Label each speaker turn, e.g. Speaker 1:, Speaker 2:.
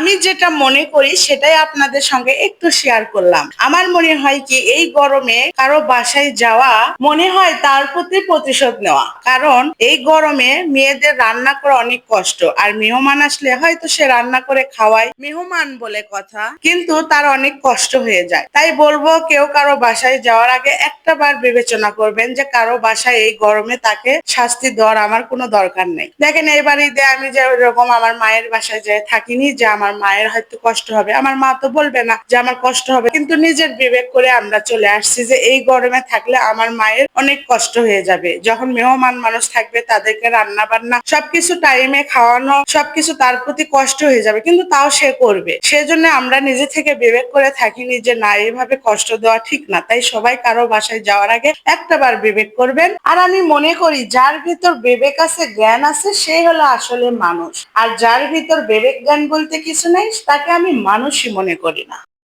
Speaker 1: আমি যেটা মনে করি সেটাই আপনাদের সঙ্গে একটু শেয়ার করলাম। আমার মনে হয় কি এই গরমে কারো বাসায় যাওয়া মনে হয় তার প্রতি প্রতিশোধ নেওয়া। কারণ এই গরমে মেয়েদের রান্না করা অনেক কষ্ট, আর মেহমান আসলে হয়তো সে রান্না করে খাওয়ায়, মেহমান বলে কথা, কিন্তু তার অনেক কষ্ট হয়ে যায়। তাই বলবো কেউ কারো বাসায় যাওয়ার আগে একটা বার বিবেচনা করবেন যে কারো বাসায় এই গরমে তাকে শাস্তি দেওয়ার আমার কোনো দরকার নেই। দেখেন এই বাড়িতে আমি যেরকম আমার মায়ের বাসায় যাই থাকিনি যে আমার মায়ের হয়তো কষ্ট হবে, আমার মা তো বলবে না যে আমার কষ্ট হবে, কিন্তু নিজের বিবেক করে আমরা চলে আসছি যে এই গরমে থাকলে আমার মায়ের অনেক কষ্ট হয়ে যাবে। যখন মেহমান মানুষ থাকবে তাদেরকে রান্না বান্না সবকিছু টাইমে খাওয়ানো সবকিছু তার প্রতি কষ্ট হয়ে যাবে, কিন্তু তাও সে করবে। সেজন্য আমরা নিজে থেকে বিবেক করে থাকিনি যে না এইভাবে কষ্ট দেওয়া ঠিক না। তাই সবাই কারো বাসায় যাওয়ার আগে একটা বার বিবেক করবেন। আর আমি মনে করি যার ভিতর বিবেক আছে জ্ঞান আছে সে হলো আসলে মানুষ, আর যার ভিতর বিবেক জ্ঞান বলতে কিছু নেই তাকে আমি মানুষই মনে করি না।